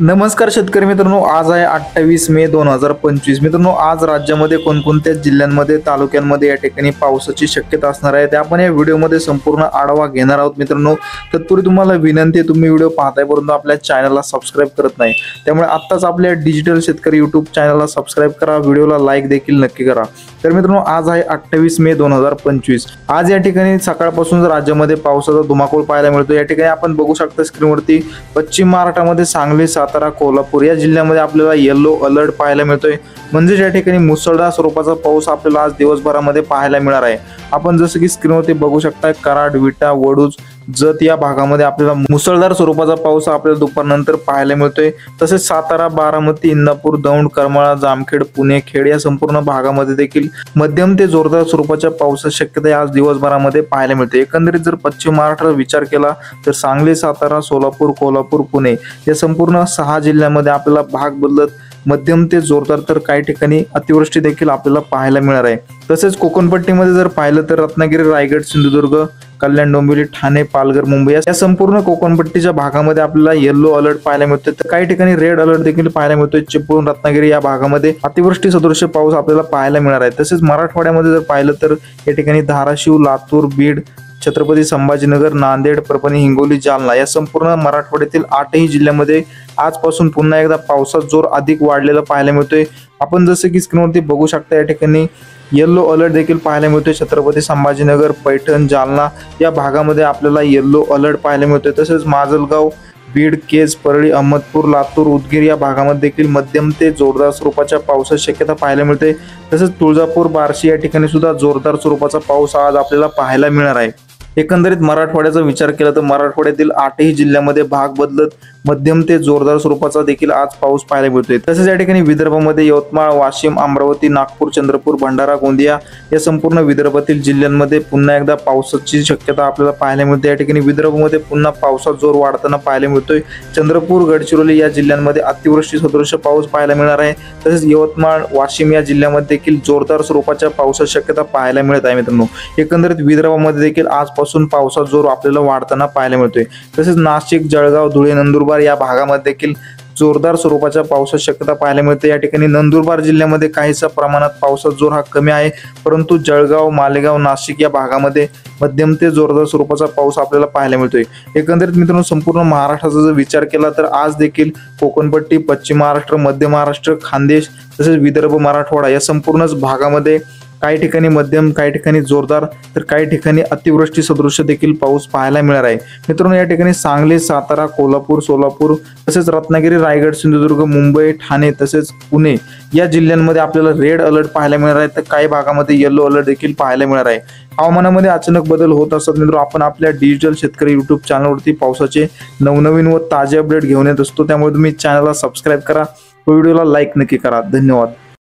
नमस्कार शेतकरी मित्रांनो, आज आहे 28 मे 2025। मित्रांनो, आज राज्यामध्ये कोणकोणत्या जिल्ह्यांमध्ये तालुक्यांमध्ये या ठिकाणी पावसाची शक्यता असणार आहे ते आपण या व्हिडिओमध्ये संपूर्ण आढावा घेणार आहोत। मित्रांनो, तत्पूर्वी तुम्हाला विनंती आहे, तुम्ही व्हिडिओ पाहताय परंतु आपल्या चॅनलला सबस्क्राइब करत नाही, त्यामुळे आत्ताच आपल्या डिजिटल शेतकरी यूट्यूब चॅनलला सबस्क्राइब करा, व्हिडिओला लाईक देखील नक्की करा। तर मित्रांनो, आज आहे 28 मे 2025। आज या ठिकाणी सकाळपासून राज्यामध्ये पावसाचा धुमाकूळ पाहायला मिळतो। या ठिकाणी आपण बघू शकता स्क्रीनवरती पश्चिम महाराष्ट्रामध्ये सांगली, सातारा, कोल्हापूर या जिल्ह्यामध्ये आपल्याला येलो अलर्ट पाहायला मिळतोय। म्हणजे या ठिकाणी मुसळधार स्वरूपाचा पाऊस आपल्याला आज दिवसभरामध्ये पाहायला मिळणार आहे। आपण जसं की स्क्रीनवरती बघू शकता, कराड, विटा, वडूज, जत या भागामध्ये आपल्याला मुसळधार स्वरूपाचा पाऊस आपल्याला दुपारनंतर पाहायला मिळतोय। तसेच सातारा, बारामती, इंदापूर, दौंड, करमाळा, जामखेड, पुणे, खेड या संपूर्ण भागामध्ये देखील मध्यम ते जोरदार स्वरूपाच्या पावसाची शक्यता आज दिवसभरामध्ये पाहायला मिळते। एकंदरीत जर पश्चिम महाराष्ट्राचा विचार केला तर सांगली, सातारा, सोलापूर, कोल्हापूर, पुणे या संपूर्ण 6 जिल्ह्यांमध्ये आपल्याला भाग बदलत मध्यम ते जोरदार तर काही ठिकाणी अतिवृष्टी देखील आपल्याला पाहायला मिळणार आहे। तसेच कोकणपट्टीमध्ये जर पाहिलं तर रत्नागिरी, रायगड, सिंधुदुर्ग, कल्याण, डोंबिवली, ठाणे, पालघर, मुंबई या संपूर्ण कोकणपट्टीच्या भागामध्ये आपल्याला येलो अलर्ट पाहायला मिळतो। तर काही ठिकाणी रेड अलर्ट देखील पाहायला मिळतोय। चिपळूण, रत्नागिरी या भागामध्ये अतिवृष्टी सदृश पाऊस आपल्याला पाहायला मिळणार आहे। तसेच मराठवाड्यामध्ये जर पाहिलं तर या ठिकाणी धाराशिव, लातूर, बीड, छत्रपती संभाजीनगर, नांदेड, परभणी, हिंगोली, जालना या संपूर्ण मराठवाड्यातील 8ही जिल्ह्यामध्ये आजपासून पुन्हा एकदा पावसाचा जोर अधिक वाढलेला पाहायला मिळतोय। आपण जसं की स्क्रीनवरती बघू शकता, या ठिकाणी येलो अलर्ट देखील पाहायला मिळतोय। छत्रपती संभाजीनगर, पैठण, जालना या भागामध्ये आपल्याला येलो अलर्ट पाहायला मिळतोय। तसेच माजलगाव, बीड, केज, परळी, अहमदपूर, लातूर, उदगीर या भागामध्ये देखील मध्यम ते जोरदार स्वरूपाच्या पावसाची शक्यता पाहायला मिळते। तसेच तुळजापूर, बार्शी या ठिकाणी सुद्धा जोरदार स्वरूपाचा पाऊस आज आपल्याला पाहायला मिळणार आहे। एकंदरीत मराठवाड्याचा विचार केला तर मराठवाड्यातील 8ही जिल्ह्यामध्ये भाग बदलत मध्यम ते जोरदार स्वरूपाचा देखील आज पाऊस पाहायला मिळतोय। तसेच या ठिकाणी विदर्भामध्ये यवतमाळ, वाशिम, अमरावती, नागपूर, चंद्रपूर, भंडारा, गोंदिया या संपूर्ण विदर्भातील जिल्ह्यांमध्ये पुन्हा एकदा पावसाची शक्यता आपल्याला पाहायला मिळते। या ठिकाणी विदर्भामध्ये पुन्हा पावसाचा जोर वाढताना पाहायला मिळतोय। चंद्रपूर, गडचिरोली या जिल्ह्यांमध्ये अतिवृष्टी सदृश पाऊस पाहायला मिळणार आहे। तसेच यवतमाळ, वाशिम या जिल्ह्यामध्ये देखील जोरदार स्वरूपाच्या पावसाची शक्यता पाहायला मिळत आहे। मित्रांनो, एकंदरीत विदर्भामध्ये देखील आजपासून पावसाचा जोर आपल्याला वाढताना पाहायला मिळतोय। तसेच नाशिक, जळगाव, धुळे, नंदुरबार या भागामध्ये देखील जोरदार स्वरूपाच्या पावसाची शक्यता पाहायला मिळते। या ठिकाणी नंदुरबार जिल्ह्यामध्ये काहीसा प्रमाणात पावसाचा जोर हा कमी आहे, परंतु जळगाव, मालेगाव, नाशिक या भागामध्ये मध्यम ते जोरदार स्वरूपाचा पाऊस आपल्याला पाहायला मिळतोय। एकंदरीत मित्रांनो, संपूर्ण महाराष्ट्राचा जर विचार केला तर आज देखील कोकणपट्टी, पश्चिम महाराष्ट्र, मध्य महाराष्ट्र, खानदेश तसेच विदर्भ, मराठवाडा या संपूर्णच भागामध्ये काही ठिकाणी मध्यम, काही ठिकाणी जोरदार तर काही ठिकाणी अतिवृष्टी सदृश देखील पाऊस पाहायला मिळणार आहे। मित्रांनो, या ठिकाणी सांगली, सातारा, कोल्हापूर, सोलापूर तसेच रत्नागिरी, रायगड, सिंधुदुर्ग, मुंबई, ठाणे तसेच पुणे या जिल्ह्यांमध्ये आपल्याला रेड अलर्ट पाहायला मिळणार आहे। तर काही भागामध्ये येलो अलर्ट देखील पाहायला मिळणार आहे। हवामानामध्ये अचानक बदल होत असतात मित्रांनो, आपण आपल्या डिजिटल शेतकरी यूट्यूब चॅनलवरती पावसाचे नवनवीन व ताजे अपडेट घेऊन येत असतो, त्यामुळे तुम्ही चॅनलला सबस्क्राईब करा, व्हिडिओला लाईक नक्की करा। धन्यवाद।